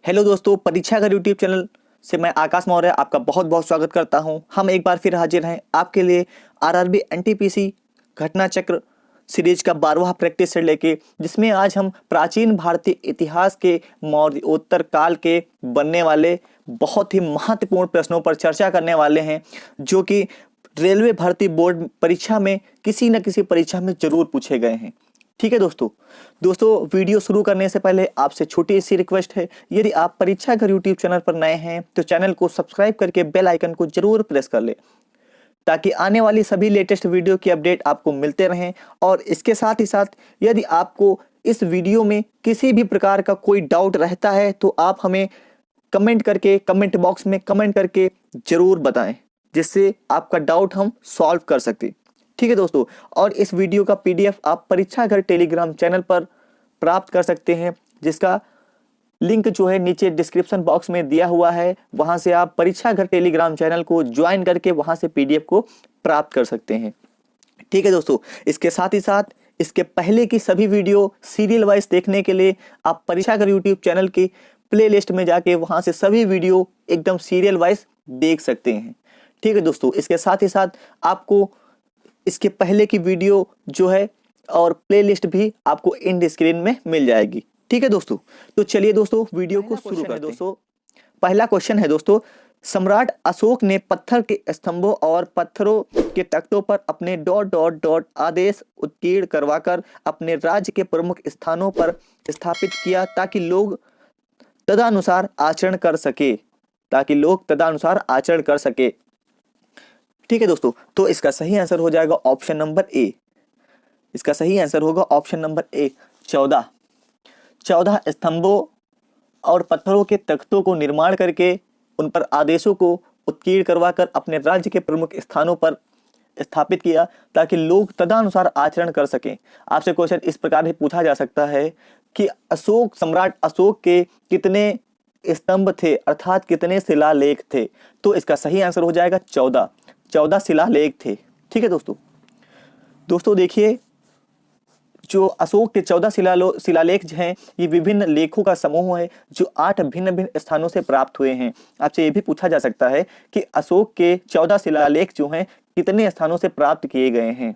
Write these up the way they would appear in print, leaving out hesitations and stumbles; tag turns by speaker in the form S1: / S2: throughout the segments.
S1: Hello दोस्तों, परीक्षा घर यूट्यूब चैनल से मैं आकाश मौर्य आपका बहुत बहुत स्वागत करता हूं। हम एक बार फिर हाजिर हैं आपके लिए आरआरबी एनटीपीसी घटना चक्र सीरीज का 12वां प्रैक्टिस सेट लेके, जिसमें आज हम प्राचीन भारतीय इतिहास के मौर्योत्तर काल के बनने वाले बहुत ही महत्वपूर्ण प्रश्नों पर चर्चा करने वाले हैं, जो कि रेलवे भर्ती बोर्ड परीक्षा में किसी न किसी परीक्षा में जरूर पूछे गए हैं। ठीक है दोस्तों वीडियो शुरू करने से पहले आपसे छोटी सी रिक्वेस्ट है, यदि आप परीक्षा घर यूट्यूब चैनल पर नए हैं तो चैनल को सब्सक्राइब करके बेल आइकन को जरूर प्रेस कर ले, ताकि आने वाली सभी लेटेस्ट वीडियो की अपडेट आपको मिलते रहें। और इसके साथ ही साथ यदि आपको इस वीडियो में किसी भी प्रकार का कोई डाउट रहता है तो आप हमें कमेंट बॉक्स में कमेंट करके जरूर बताएं, जिससे आपका डाउट हम सॉल्व कर सकते। ठीक है दोस्तों, और इस वीडियो का पीडीएफ आप परीक्षा घर टेलीग्राम चैनल पर प्राप्त कर सकते हैं, जिसका लिंक जो है नीचे डिस्क्रिप्शन बॉक्स में दिया हुआ है। वहां से आप परीक्षा घर टेलीग्राम चैनल को ज्वाइन करके वहां से पीडीएफ को प्राप्त कर सकते हैं। ठीक है दोस्तों, इसके साथ ही साथ इसके पहले की सभी वीडियो सीरियल वाइज देखने के लिए आप परीक्षा घर यूट्यूब चैनल की प्लेलिस्ट में जाके वहां से सभी वीडियो एकदम सीरियल वाइज देख सकते हैं। ठीक है दोस्तों, इसके साथ ही साथ आपको इसके पहले की वीडियो जो है और प्लेलिस्ट भी आपको एंड स्क्रीन में मिल जाएगी। ठीक है दोस्तों, तो चलिए दोस्तों वीडियो को शुरू करते हैं। दोस्तों पहला क्वेश्चन है दोस्तों, सम्राट अशोक ने पत्थर के स्तंभों और पत्थरों के तख्तों पर अपने ... आदेश उत्कीर्ण करवाकर अपने राज्य के प्रमुख स्थानों पर स्थापित किया, ताकि लोग तदनुसार आचरण कर सके। ठीक है दोस्तों, तो इसका सही आंसर हो जाएगा ऑप्शन नंबर ए। इसका सही आंसर होगा ऑप्शन नंबर ए, 14 स्तंभों और पत्थरों के तख्तों को निर्माण करके उन पर आदेशों को उत्कीर्ण करवाकर अपने राज्य के प्रमुख स्थानों पर स्थापित किया, ताकि लोग तदनुसार आचरण कर सकें। आपसे क्वेश्चन इस प्रकार से पूछा जा सकता है कि सम्राट अशोक के कितने स्तंभ थे, अर्थात कितने शिलालेख थे। तो इसका सही आंसर हो जाएगा 14 शिलालेख थे। ठीक है दोस्तों देखिए, जो अशोक के 14 शिलालेख हैं, ये विभिन्न लेखों का समूह है जो 8 भिन्न भिन्न स्थानों से प्राप्त हुए हैं। आपसे ये भी पूछा जा सकता है कि अशोक के 14 शिलालेख जो हैं कितने स्थानों से प्राप्त किए गए हैं।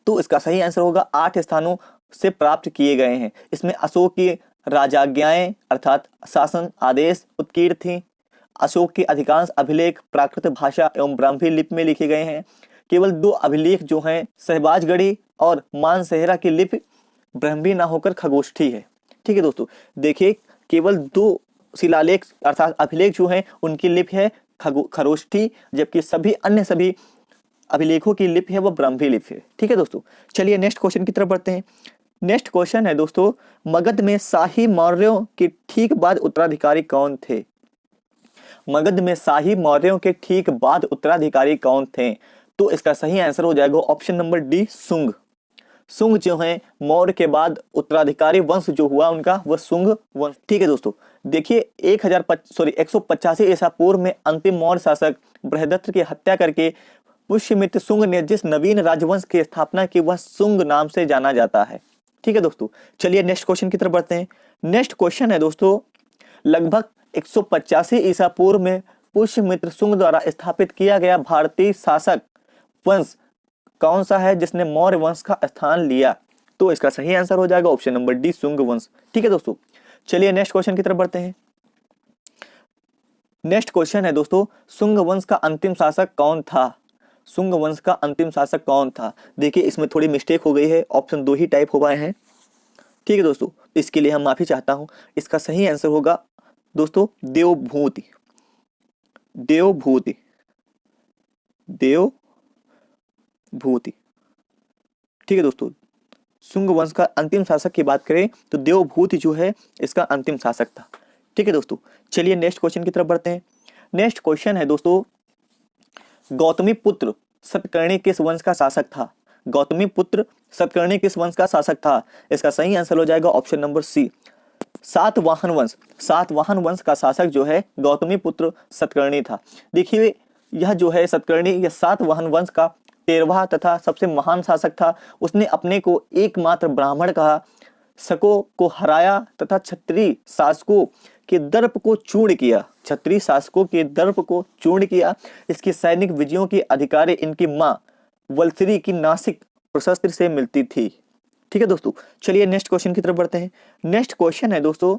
S1: तो इसका सही आंसर होगा 8 स्थानों से प्राप्त किए गए हैं। इसमें अशोक की राजाज्ञाएं अर्थात शासन आदेश उत्कीर्ण थी। अशोक के अधिकांश अभिलेख प्राकृत भाषा एवं ब्राह्मी लिपि में लिखे गए हैं। केवल 2 अभिलेख जो हैं सहबाजगढ़ी और मानसेहरा की लिपि ब्राह्मी ना होकर खगोष्ठी है। ठीक है दोस्तों, देखिए केवल 2 शिलालेख अर्थात अभिलेख जो हैं उनकी लिपि है खरोष्ठी, जबकि सभी अभिलेखों की लिपि है वो ब्राह्मी लिपि है। ठीक है दोस्तों, चलिए नेक्स्ट क्वेश्चन की तरफ बढ़ते हैं। नेक्स्ट क्वेश्चन है दोस्तों, मगध में शाही मौर्यों के ठीक बाद उत्तराधिकारी कौन थे? मगध में शाही मौर्यों के ठीक बाद उत्तराधिकारी कौन थे? तो इसका सही आंसर हो जाएगा ऑप्शन नंबर डी, सुंग जो है मौर्य के बाद उत्तराधिकारी वंश जो हुआ उनका वह सुंग वंश। ठीक है दोस्तों, देखिए 185 ईसा पूर्व में अंतिम मौर्य शासक बृहदत्त की हत्या करके पुष्यमित्र शुंग ने जिस नवीन राजवंश की स्थापना की वह शुंग नाम से जाना जाता है। ठीक है दोस्तों, चलिए नेक्स्ट क्वेश्चन की तरफ बढ़ते हैं। नेक्स्ट क्वेश्चन है दोस्तों, लगभग 185 ईसा पूर्व में पुष्यमित्र शुंग द्वारा स्थापित किया गया भारतीय शासक वंश कौन सा है जिसने मौर्य वंश का स्थान लिया? तो इसका सही आंसर हो जाएगा ऑप्शन नंबर डी, शुंग वंश। ठीक है दोस्तों, चलिए नेक्स्ट क्वेश्चन की तरफ बढ़ते हैं। नेक्स्ट क्वेश्चन है दोस्तों, शुंग वंश का अंतिम शासक कौन था? शुंग वंश का अंतिम शासक कौन था? देखिए इसमें थोड़ी मिस्टेक हो गई है, ऑप्शन 2 ही टाइप हो गए हैं। ठीक है दोस्तों, इसके लिए हम माफी चाहता हूं। इसका सही आंसर होगा दोस्तों देवभूति। ठीक है दोस्तों, शुंग वंश का अंतिम शासक की बात करें तो देवभूति जो है इसका अंतिम शासक था। ठीक है दोस्तों, चलिए नेक्स्ट क्वेश्चन की तरफ बढ़ते हैं। नेक्स्ट क्वेश्चन है दोस्तों, गौतमी पुत्र सतकर्णी किस वंश का शासक था? गौतमी पुत्र सतकर्णी किस वंश का शासक था? इसका सही आंसर हो जाएगा ऑप्शन नंबर सी, सातवाहन वंश का शासक जो है गौतमी पुत्र सतकर्णी था। देखिए यह जो है सतकर्णी यह सातवाहन वंश का 13वां तथा सबसे महान शासक था। उसने अपने को एकमात्र ब्राह्मण कहा, शकों को हराया तथा क्षत्रिय शासकों के दर्प को चूर्ण किया, क्षत्रिय शासकों के दर्प को चूर्ण किया। इसकी सैनिक विजयों की अधिकारी इनकी मां वल्सरी की नासिक प्रशस्त्र से मिलती थी। ठीक है दोस्तों, चलिए नेक्स्ट क्वेश्चन की तरफ बढ़ते हैं। नेक्स्ट क्वेश्चन है दोस्तों,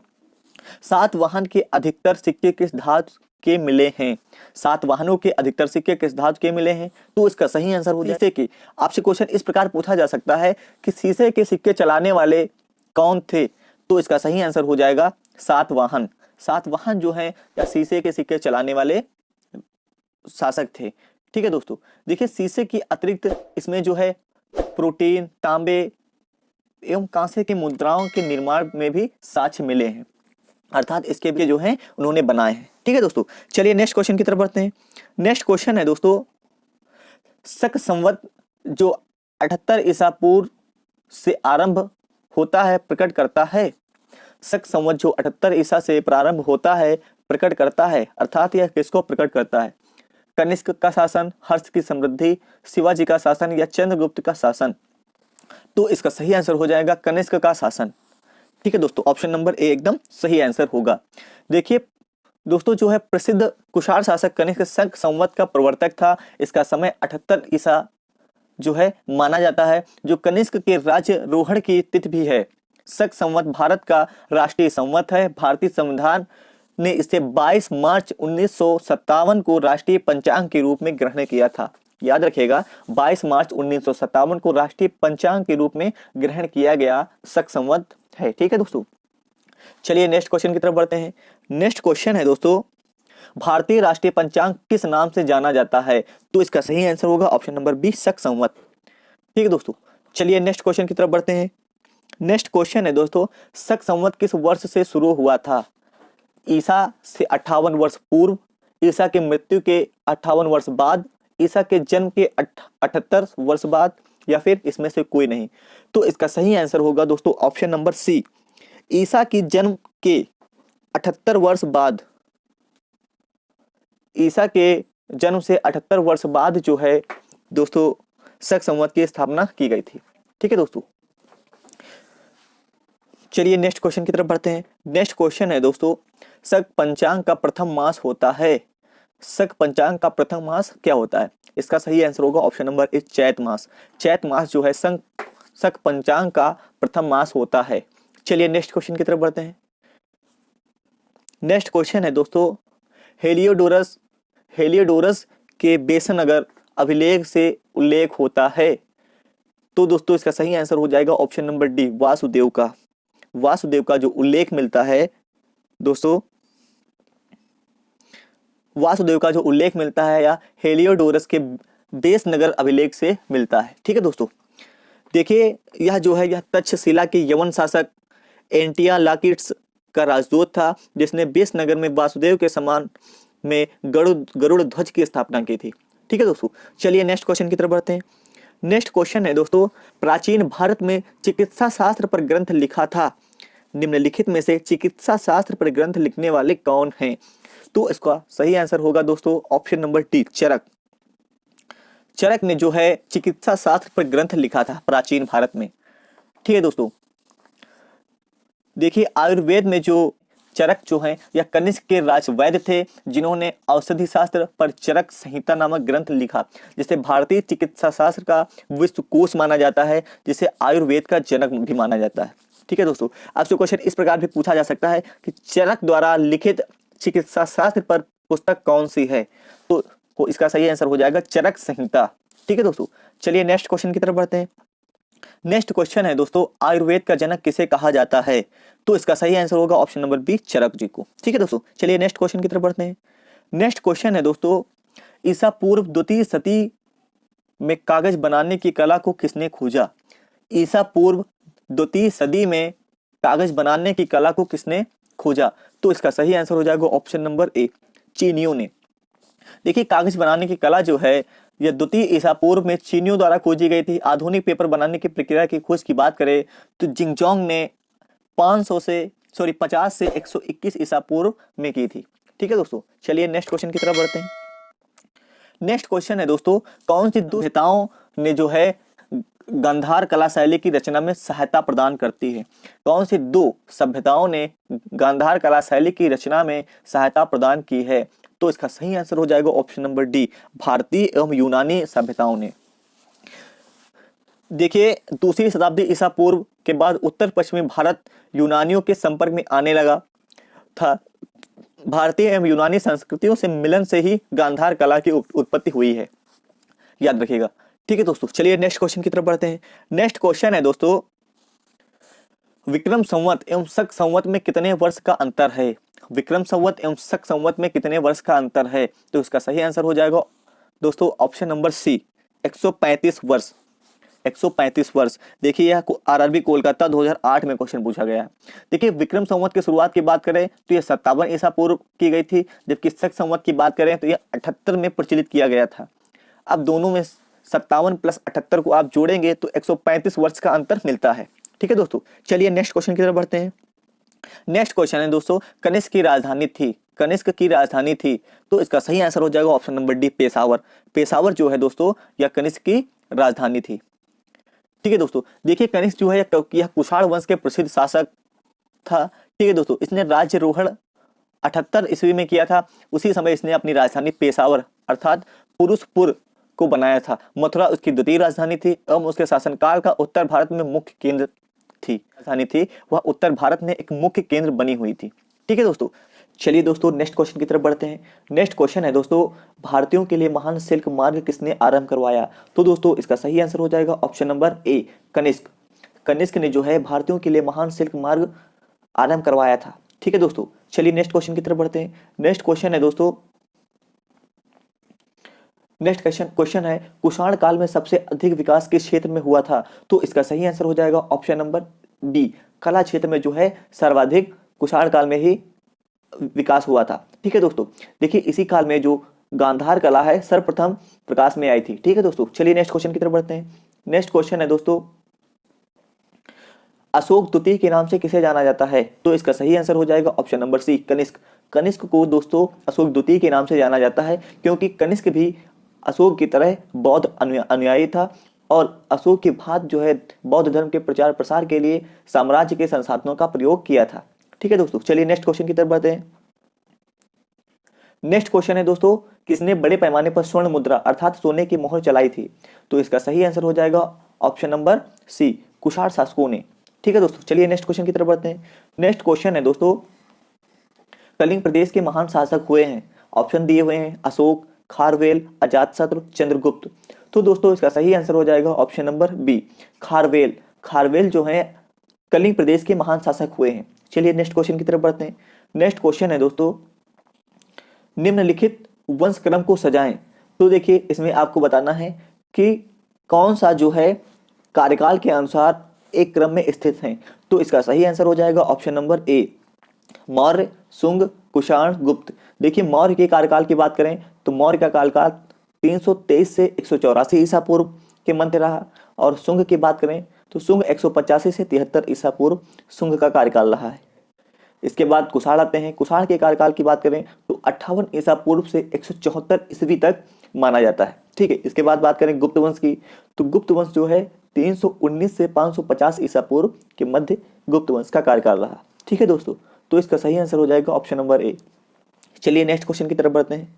S1: सातवाहन के अधिकतर सिक्के किस धातु के मिले हैं? सातवाहनों के अधिकतर सिक्के किस धातु के मिले हैं? तो इसका सही आंसर हो जाए कि आपसे क्वेश्चन इस प्रकार पूछा जा सकता है कि शीशे के सिक्के चलाने वाले कौन थे? तो इसका सही आंसर हो जाएगा सातवाहन। सातवाहन जो है या शीशे के सिक्के चलाने वाले शासक थे। ठीक है दोस्तों, देखिए शीशे की अतिरिक्त इसमें जो है प्रोटीन, तांबे एवं कांसे की मुद्राओं के निर्माण में भी साक्ष्य मिले हैं, अर्थात इसके भी जो है उन्होंने बनाए हैं। ठीक है दोस्तों, चलिए नेक्स्ट क्वेश्चन की तरफ बढ़ते हैं। नेक्स्ट क्वेश्चन है दोस्तों, शक संवत जो 78 ईसा पूर्व से आरंभ होता है प्रकट करता है। शक संवत जो 78 ईसा से प्रारंभ होता है प्रकट करता है, अर्थात यह किसको प्रकट करता है? कनिष्क का शासन, हर्ष की समृद्धि, शिवाजी का शासन या चंद्रगुप्त का शासन? तो इसका सही आंसर हो जाएगा कनिष्क का शासन। ठीक है दोस्तों, ऑप्शन नंबर ए एकदम सही आंसर होगा। देखिए दोस्तों, जो है प्रसिद्ध कुषाण शासक कनिष्क शक संवत का प्रवर्तक था। इसका समय 78 ईसा जो है माना जाता है, जो कनिष्क के राज्यरोहण की तिथि भी है। शक संवत भारत का राष्ट्रीय संवत है। भारतीय संविधान ने इसे 22 मार्च 1957 को राष्ट्रीय पंचांग के रूप में ग्रहण किया था। याद रखिएगा, 22 मार्च 1957 को राष्ट्रीय पंचांग के रूप में ग्रहण किया गया शक संवत है। ठीक है दोस्तों, चलिए नेक्स्ट क्वेश्चन की तरफ बढ़ते हैं। नेक्स्ट क्वेश्चन है दोस्तों, भारतीय राष्ट्रीय पंचांग किस नाम से जाना जाता है? तो इसका सही आंसर होगा ऑप्शन नंबर बी, शक संवत। ठीक है दोस्तों, चलिए नेक्स्ट क्वेश्चन की तरफ बढ़ते हैं। नेक्स्ट क्वेश्चन है दोस्तों, शक संवत किस वर्ष से शुरू हुआ था? ईसा से 58 वर्ष पूर्व, ईसा के मृत्यु के 58 वर्ष बाद, ईसा के जन्म के 78 वर्ष बाद, या फिर इसमें से कोई नहीं? तो इसका सही आंसर होगा दोस्तों ऑप्शन नंबर सी, ईसा की जन्म के 78 वर्ष बाद। ईसा के जन्म से 78 वर्ष बाद जो है दोस्तों शक संवत की स्थापना की गई थी। ठीक है दोस्तों, चलिए नेक्स्ट क्वेश्चन की तरफ बढ़ते हैं। नेक्स्ट क्वेश्चन है दोस्तों, शक पंचांग का प्रथम मास होता है। शक पंचांग का प्रथम मास क्या होता है? इसका सही आंसर होगा ऑप्शन नंबर ए, चैत मास। चैत मास जो है शक पंचांग का प्रथम मास होता है। चलिए नेक्स्ट क्वेश्चन की तरफ बढ़ते हैं। नेक्स्ट क्वेश्चन है दोस्तों, हेलियोडोरस के बेसनगर अभिलेख से उल्लेख होता है। तो दोस्तों इसका सही आंसर हो जाएगा ऑप्शन नंबर डी, वासुदेव का। वासुदेव का जो उल्लेख मिलता है दोस्तों, वासुदेव का जो उल्लेख मिलता है या हेलियोडोरस के बेसनगर अभिलेख से मिलता है। ठीक है दोस्तों, देखिए यह जो है यह तक्षशिला के यवन शासक एंटियालाकिड्स का राजदूत था, जिसने बेसनगर में वासुदेव के समान में गरुड़ ध्वज की स्थापना की थी। ठीक है दोस्तों, चलिए नेक्स्ट क्वेश्चन की तरफ बढ़ते हैं। नेक्स्ट क्वेश्चन है दोस्तों, प्राचीन भारत में चिकित्सा शास्त्र पर ग्रंथ लिखा था। निम्नलिखित में से चिकित्सा शास्त्र पर ग्रंथ लिखने वाले कौन हैं? तो इसका सही आंसर होगा दोस्तों ऑप्शन नंबर डी, चरक। चरक ने जो है चिकित्सा शास्त्र पर ग्रंथ लिखा था प्राचीन भारत में। ठीक है दोस्तों, देखिए आयुर्वेद में जो चरक जो है या कनिष्क के राजवैद्य थे, जिन्होंने औषधि शास्त्र पर चरक संहिता नामक ग्रंथ लिखा, जिसे भारतीय चिकित्सा शास्त्र का विश्वकोश माना जाता है, जिसे आयुर्वेद का जनक भी माना जाता है। ठीक है दोस्तों, आपसे क्वेश्चन इस प्रकार भी पूछा जा सकता है कि चरक द्वारा लिखित चिकित्सा शास्त्र पर पुस्तक कौन सी है? तो इसका सही आंसर हो जाएगा चरक संहिता। ठीक है दोस्तों, चलिए नेक्स्ट क्वेश्चन की तरफ बढ़ते हैं। नेक्स्ट क्वेश्चन है दोस्तों, आयुर्वेद का जनक किसे कहा जाता है? तो इसका सही आंसर होगा ऑप्शन नंबर बी, चरक जी को। ठीक है दोस्तों, चलिए नेक्स्ट क्वेश्चन की तरफ बढ़ते हैं। नेक्स्ट क्वेश्चन है दोस्तों, ईसा पूर्व द्वितीय सदी में कागज बनाने की कला को किसने खोजा? ईसा पूर्व द्वितीय सदी में कागज बनाने की कला को किसने खोजा? तो इसका सही आंसर हो जाएगा ऑप्शन नंबर ए, चीनियों ने। देखिए कागज बनाने की कला जो है यह द्वितीय ईसा पूर्व में चीनियों द्वारा खोजी गई थी। आधुनिक पेपर बनाने की प्रक्रिया की खोज की बात करें तो जिंगजोंग ने 50 से 121 ईसा पूर्व में की थी। ठीक है दोस्तों, चलिए नेक्स्ट क्वेश्चन की तरफ बढ़ते हैं। नेक्स्ट क्वेश्चन है दोस्तों, कौन सी दो नेताओं ने जो है गांधार कला शैली की रचना में सहायता प्रदान करती है? कौन सी दो सभ्यताओं ने गांधार कला शैली की रचना में सहायता प्रदान की है? तो इसका सही आंसर हो जाएगा ऑप्शन नंबर डी, भारतीय एवं यूनानी सभ्यताओं ने। देखिए, दूसरी शताब्दी ईसा पूर्व के बाद उत्तर पश्चिमी भारत यूनानियों के संपर्क में आने लगा था। भारतीय एवं यूनानी संस्कृतियों से मिलन से ही गांधार कला की उत्पत्ति हुई है, याद रखिएगा। ठीक है दोस्तों, चलिए नेक्स्ट क्वेश्चन की तरफ बढ़ते हैं। नेक्स्ट क्वेश्चन है दोस्तों, विक्रम संवत एवं शक संवत में कितने वर्ष का अंतर है? विक्रम संवत एवं शक संवत में कितने वर्ष का अंतर है? तो इसका सही आंसर हो जाएगा दोस्तों ऑप्शन नंबर सी, 135 वर्ष। 135 वर्ष। देखिए, यह आरआरबी कोलकाता 2008 में क्वेश्चन पूछा गया है। देखिए, विक्रम संवत की शुरुआत की बात करें तो यह 57 ईसा पूर्व की गई थी, जबकि शक संवत की बात करें तो यह 78 में प्रचलित किया गया था। अब दोनों में 57 प्लस 78 को आप जोड़ेंगे तो 135 वर्ष का अंतर मिलता है। ठीक है दोस्तों, चलिए नेक्स्ट क्वेश्चन की तरफ बढ़ते हैं। नेक्स्ट क्वेश्चन है दोस्तों, कनिष्क की राजधानी थी, कनिष्क की राजधानी थी, तो इसका सही आंसर हो जाएगा option number D, Peshawar. Peshawar जो है दोस्तों, यह कनिष्क की राजधानी थी। ठीक है दोस्तों, देखिए कनिष्क जो है यह कुषाण वंश के प्रसिद्ध शासक था। ठीक है दोस्तों, इसने राज्यरोहण 78 ईस्वी में किया था। उसी समय इसने अपनी राजधानी पेशावर अर्थात पुरुषपुर को बनाया था। मथुरा उसकी द्वितीय राजधानी थी एवं उसके शासनकाल का उत्तर भारत में मुख्य केंद्र थी, राजधानी थी वह उत्तर भारत में एक मुख्य केंद्र बनी हुई थी। ठीक है दोस्तों, चलिए दोस्तों नेक्स्ट क्वेश्चन की तरफ बढ़ते हैं। नेक्स्ट क्वेश्चन है दोस्तों, भारतीयों के लिए महान सिल्क मार्ग किसने आरंभ करवाया? तो दोस्तों इसका सही आंसर हो जाएगा option number A, Kanishka. Kanishka ने जो है भारतीयों के लिए महान सिल्क मार्ग आरंभ करवाया था। ठीक है दोस्तों, चलिए नेक्स्ट क्वेश्चन की तरफ बढ़ते हैं। नेक्स्ट क्वेश्चन है दोस्तों, नेक्स्ट क्वेश्चन है, कुषाण काल में सबसे अधिक विकास किस क्षेत्र में हुआ था? तो इसका सही आंसर हो जाएगा ऑप्शन नंबर डी, कला क्षेत्र में जो है सर्वाधिक कुषाण काल में ही विकास हुआ था। ठीक है दोस्तों, देखिए इसी काल में जो गांधार कला है सर्वप्रथम प्रकाश में आई थी। ठीक है दोस्तों, चलिए नेक्स्ट क्वेश्चन की तरफ बढ़ते हैं। नेक्स्ट क्वेश्चन है दोस्तों, अशोक द्वितीय के नाम से किसे जाना जाता है? तो इसका सही आंसर हो जाएगा option number C, Kanishka. Kanishka को दोस्तों अशोक द्वितीय के नाम से जाना जाता है क्योंकि कनिष्क भी अशोक की तरह बौद्ध अनुयायी था और अशोक के बाद जो है बौद्ध धर्म के प्रचार प्रसार के लिए साम्राज्य के संसाधनों का प्रयोग किया था। ठीक है दोस्तों, चलिए नेक्स्ट क्वेश्चन की तरफ बढ़ते हैं। नेक्स्ट क्वेश्चन है दोस्तों, किसने बड़े पैमाने पर स्वर्ण मुद्रा अर्थात सोने की मोहर चलाई थी? तो इसका सही आंसर हो जाएगा ऑप्शन नंबर सी, कुषाण शासकों ने। ठीक है दोस्तों, चलिए नेक्स्ट क्वेश्चन की तरफ बढ़ते हैं। नेक्स्ट क्वेश्चन है दोस्तों, कलिंग प्रदेश के महान शासक हुए हैं, ऑप्शन दिए हुए हैं अशोक, खारवेल, अजातशत्रु, चंद्रगुप्त। तो दोस्तों इसका सही आंसर हो जाएगा option number B, Kharavela. Kharavela जो है कलिंग प्रदेश के महान शासक हुए हैं। चलिए नेक्स्ट क्वेश्चन की तरफ बढ़ते हैं। नेक्स्ट क्वेश्चन है दोस्तों, निम्नलिखित वंश क्रम को सजाएं। तो देखिए इसमें आपको बताना है कि कौन सा जो है कार्यकाल के अनुसार एक क्रम में स्थित है। तो इसका सही आंसर हो जाएगा ऑप्शन नंबर ए, मौर्य, शुंग, कुषाण, गुप्त। देखिए मौर्य के कार्यकाल की बात करें तो मौर्य का कार्यकाल 323 से 184 ईसा पूर्व के मध्य रहा और शुंग की बात करें तो शुंग 185 से 73 ईसा पूर्व शुंग का कार्यकाल रहा है। इसके बाद कुषाण आते हैं। कुषाण के कार्यकाल की बात करें तो 58 ईसा पूर्व से 174 ईस्वी तक माना जाता है। ठीक है, इसके बाद बात करें गुप्त वंश की तो गुप्त वंश जो है 319 से 550 ईसा पूर्व के मध्य गुप्त वंश का कार्यकाल रहा। ठीक है दोस्तों, तो इसका सही आंसर हो जाएगा ऑप्शन नंबर ए। चलिए नेक्स्ट क्वेश्चन की तरफ बढ़ते हैं।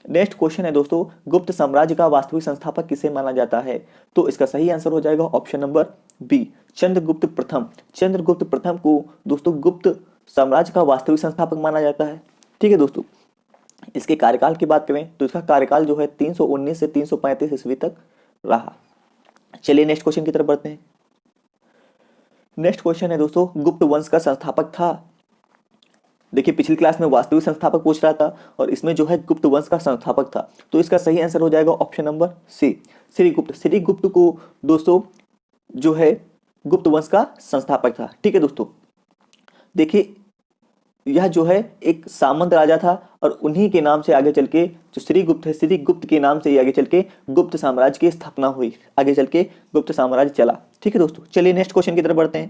S1: नेक्स्ट क्वेश्चन है दोस्तों, गुप्त साम्राज्य का वास्तविक संस्थापक किसे माना जाता है? तो इसका सही आंसर हो जाएगा ऑप्शन नंबर बी, चंद्रगुप्त प्रथम। चंद्रगुप्त प्रथम को दोस्तों गुप्त साम्राज्य का वास्तविक संस्थापक माना जाता है। ठीक है दोस्तों, इसके कार्यकाल की बात करें तो इसका कार्यकाल जो है 319 से 335 ईस्वी तक रहा। चलिए नेक्स्ट क्वेश्चन की तरफ बढ़ते हैं। नेक्स्ट क्वेश्चन है दोस्तों, गुप्त वंश का संस्थापक था। देखिए पिछली क्लास में वास्तविक संस्थापक पूछ रहा था और इसमें जो है गुप्त वंश का संस्थापक था। तो इसका सही आंसर हो जाएगा option number C, Srigupta. Srigupta को दोस्तों जो है गुप्त वंश का संस्थापक था। ठीक है दोस्तों, देखिए यह जो है एक सामंत राजा था और उन्हीं के नाम से आगे चल के जो श्रीगुप्त है, श्रीगुप्त के नाम से ही आगे चल के गुप्त साम्राज्य की स्थापना हुई, आगे चल के गुप्त साम्राज्य चला। ठीक है दोस्तों, चलिए नेक्स्ट क्वेश्चन की तरफ बढ़ते हैं।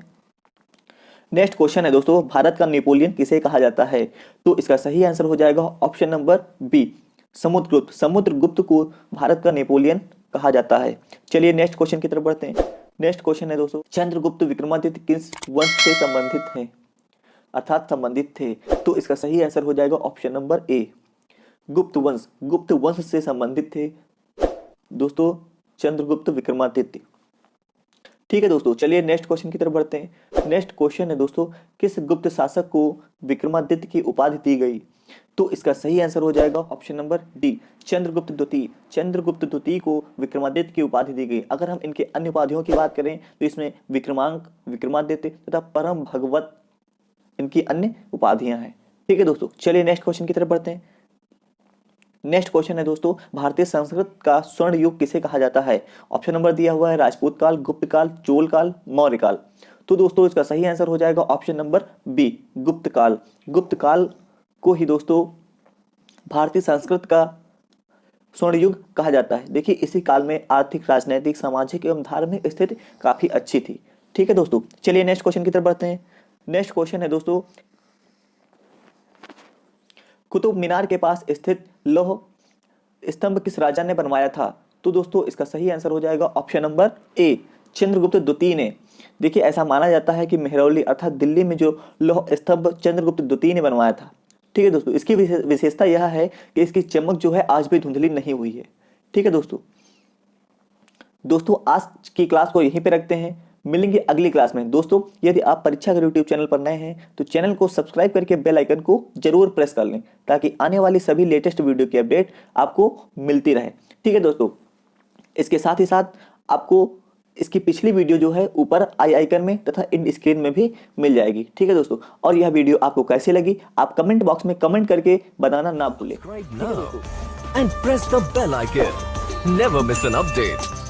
S1: नेक्स्ट क्वेश्चन है दोस्तों, भारत का नेपोलियन किसे कहा जाता है? तो इसका सही आंसर हो जाएगा option number B, Samudragupta. Samudragupta को भारत का नेपोलियन कहा जाता है। चलिए नेक्स्ट क्वेश्चन की तरफ बढ़ते हैं। नेक्स्ट क्वेश्चन है दोस्तों, चंद्रगुप्त विक्रमादित्य किस वंश से संबंधित हैं, अर्थात संबंधित थे? तो इसका सही आंसर हो जाएगा ऑप्शन नंबर ए, गुप्त वंश। गुप्त वंश से संबंधित थे दोस्तों चंद्रगुप्त विक्रमादित्य। ठीक है दोस्तों, चलिए नेक्स्ट क्वेश्चन की तरफ बढ़ते हैं। नेक्स्ट क्वेश्चन है दोस्तों, किस गुप्त शासक को विक्रमादित्य की उपाधि दी गई? तो इसका सही आंसर हो जाएगा ऑप्शन नंबर डी, चंद्रगुप्त द्वितीय। चंद्रगुप्त द्वितीय को विक्रमादित्य की उपाधि दी गई। अगर हम इनके अन्य उपाधियों की बात करें तो इसमें विक्रमांक, विक्रमादित्य तथा परम भगवत इनकी अन्य उपाधियां हैं। ठीक है दोस्तों, चलिए नेक्स्ट क्वेश्चन की तरफ बढ़ते हैं। नेक्स्ट क्वेश्चन है दोस्तों, भारतीय संस्कृत का स्वर्ण युग किसे कहा जाता है? ऑप्शन नंबर दिया हुआ है राजपूत काल, गुप्त काल, चोल काल, मौर्य काल। तो दोस्तों इसका सही आंसर हो जाएगा ऑप्शन नंबर बी, गुप्त काल। गुप्त काल को ही दोस्तों भारतीय संस्कृत का स्वर्ण युग कहा जाता है। देखिए इसी काल में आर्थिक, राजनैतिक, सामाजिक एवं धार्मिक स्थिति काफी अच्छी थी। ठीक है दोस्तों, चलिए नेक्स्ट क्वेश्चन की तरफ बढ़ते हैं। नेक्स्ट क्वेश्चन है दोस्तों, कुतुब मीनार के पास स्थित लौह स्तंभ किस राजा ने बनवाया था? तो दोस्तों इसका सही आंसर हो जाएगा ऑप्शन नंबर ए, चंद्रगुप्त द्वितीय ने। देखिए ऐसा माना जाता है कि मेहरौली अर्थात दिल्ली में जो लौह स्तंभ चंद्रगुप्त द्वितीय ने बनवाया था। ठीक है दोस्तों, इसकी विशेषता यह है कि इसकी चमक जो है आज भी धुंधली नहीं हुई है। ठीक है दोस्तों आज की क्लास को यहीं पे रखते हैं, मिलेंगे अगली क्लास में। दोस्तों यदि आप परीक्षा के यूट्यूब चैनल पर नए हैं तो चैनल को सब्सक्राइब करके बेल आइकन को जरूर प्रेस कर लें ताकि आने वाली सभी लेटेस्ट वीडियो की अपडेट आपको मिलती रहे। ठीक है दोस्तों, इसके साथ ही साथ आपको इसकी पिछली वीडियो जो है ऊपर आई आइकन में तथा इन स्क्रीन में भी मिल जाएगी। ठीक है दोस्तों, और यह वीडियो आपको कैसी लगी आप कमेंट बॉक्स में कमेंट करके बताना ना भूलें।
S2: And press the bell icon. Never miss an update.